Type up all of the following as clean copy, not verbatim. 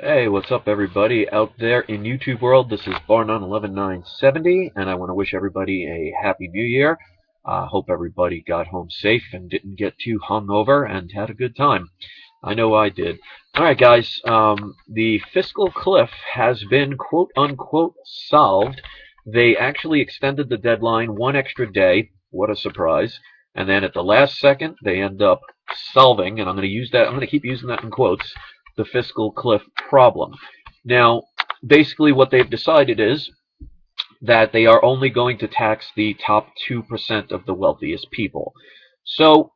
Hey, what's up, everybody out there in YouTube world? This is Barnon11970, and I want to wish everybody a happy New Year. Hope everybody got home safe and didn't get too hungover and had a good time. I know I did. All right, guys. The fiscal cliff has been quote unquote solved. They actually extended the deadline one extra day. What a surprise! And then at the last second, they end up solving, and I'm going to use that. I'm going to keep using that in quotes, the fiscal cliff problem. Now, basically, what they've decided is that they are only going to tax the top 2% of the wealthiest people. So,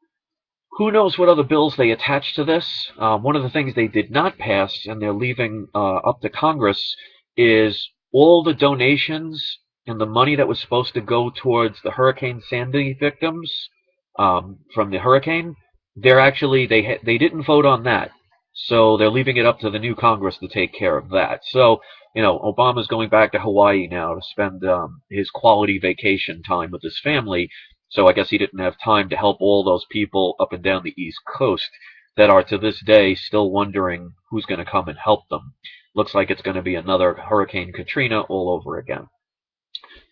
who knows what other bills they attach to this? One of the things they did not pass, and they're leaving up to Congress, is all the donations and the money that was supposed to go towards the Hurricane Sandy victims from the hurricane. They didn't vote on that, so they're leaving it up to the new Congress to take care of that. So Obama's going back to Hawaii now to spend his quality vacation time with his family. So I guess he didn't have time to help all those people up and down the East Coast that are to this day still wondering who's going to come and help them. Looks like it's going to be another Hurricane Katrina all over again.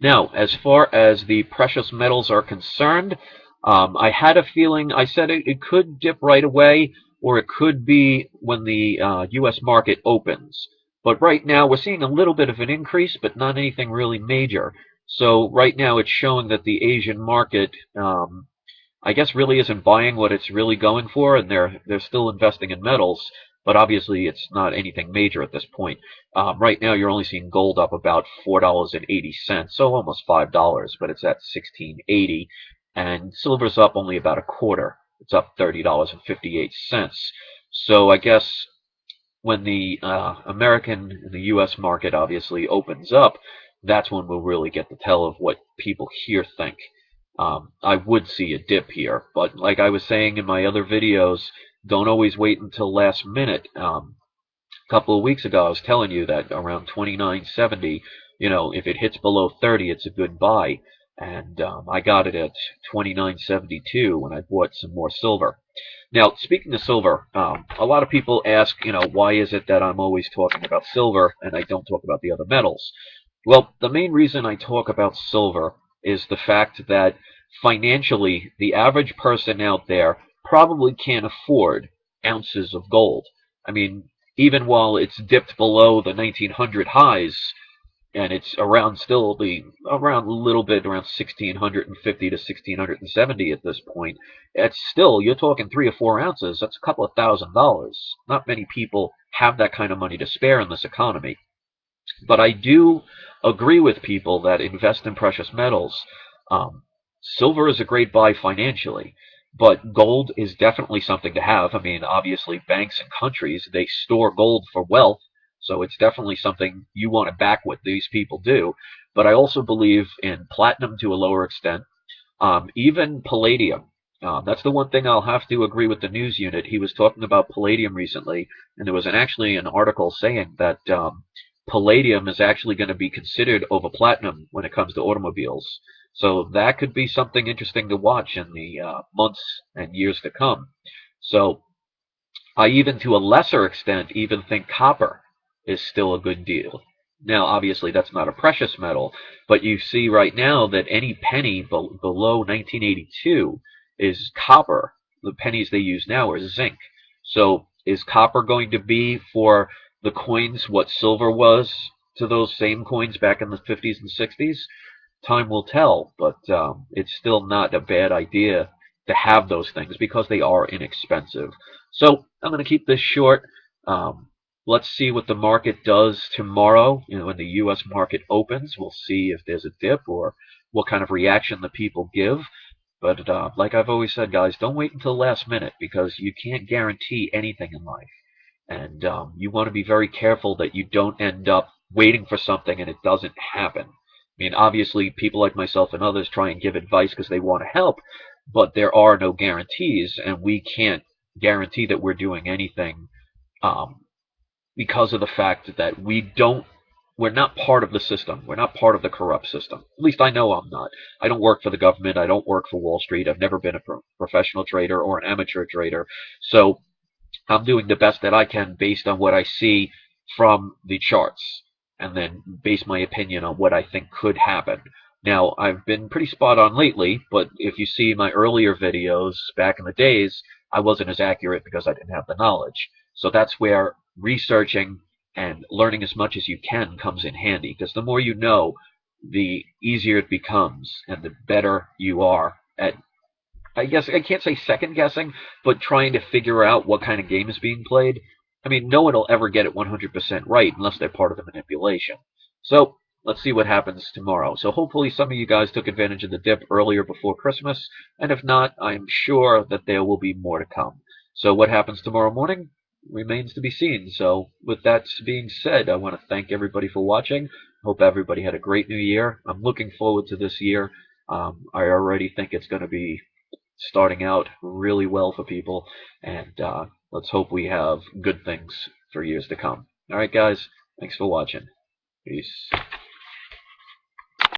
Now, as far as the precious metals are concerned, I had a feeling, I said it could dip right away, or it could be when the U.S. market opens. But right now, we're seeing a little bit of an increase, but not anything really major. So right now, it's showing that the Asian market, I guess, really isn't buying what it's really going for, and they're still investing in metals. But obviously, it's not anything major at this point. Right now, you're only seeing gold up about $4.80, so almost $5, but it's at 16.80, and silver's up only about a quarter. It's up $30.58. So I guess when the the U.S. market obviously opens up, that's when we'll really get the tell of what people here think. I would see a dip here, but like I was saying in my other videos, don't always wait until last minute. A couple of weeks ago, I was telling you that around 29.70, if it hits below 30, it's a good buy. And I got it at 29.72 when I bought some more silver. Now, speaking of silver, a lot of people ask, why is it that I'm always talking about silver and I don't talk about the other metals? Well, the main reason I talk about silver is the fact that financially, the average person out there probably can't afford ounces of gold. I mean, even while it's dipped below the 1900 highs, and it's around still the around a little bit around 1650 to 1670 at this point, it's still, you're talking 3 or 4 ounces. That's a couple of $1,000s. Not many people have that kind of money to spare in this economy. But I do agree with people that invest in precious metals. Silver is a great buy financially, but gold is definitely something to have. I mean, obviously, banks and countries, they store gold for wealth, so it's definitely something you want to back what these people do. But I also believe in platinum to a lower extent, even palladium. That's the one thing I'll have to agree with the news unit. He was talking about palladium recently, and there was actually an article saying that palladium is actually going to be considered over platinum when it comes to automobiles. So that could be something interesting to watch in the months and years to come. So I even, to a lesser extent, even think copper is still a good deal. Now, obviously, that's not a precious metal, but you see right now that any penny below 1982 is copper. The pennies they use now are zinc. So is copper going to be for the coins what silver was to those same coins back in the 50s and 60s? Time will tell, but it's still not a bad idea to have those things because they are inexpensive. So I'm going to keep this short. Um, let's see what the market does tomorrow. When the U.S. market opens, we'll see if there's a dip or what kind of reaction the people give. But like I've always said, guys, don't wait until the last minute because you can't guarantee anything in life. And you want to be very careful that you don't end up waiting for something and it doesn't happen. I mean, obviously, people like myself and others try and give advice because they want to help, but there are no guarantees, and we can't guarantee that we're doing anything um, because of the fact that we're not part of the system. We're not part of the corrupt system. At least I know I'm not. I don't work for the government. I don't work for Wall Street. I've never been a professional trader or an amateur trader. So I'm doing the best that I can based on what I see from the charts and then base my opinion on what I think could happen. Now, I've been pretty spot on lately, but if you see my earlier videos back in the days, I wasn't as accurate because I didn't have the knowledge. So that's where researching and learning as much as you can comes in handy, because the more you know, the easier it becomes and the better you are at, I guess I can't say second guessing, but trying to figure out what kind of game is being played. I mean, no one will ever get it 100% right unless they're part of the manipulation. So let's see what happens tomorrow. So hopefully some of you guys took advantage of the dip earlier before Christmas, and if not, I'm sure that there will be more to come. So what happens tomorrow morning remains to be seen. So with that being said, I want to thank everybody for watching. Hope everybody had a great new year. I'm looking forward to this year. I already think it's going to be starting out really well for people, and let's hope we have good things for years to come. All right, guys, thanks for watching. Peace.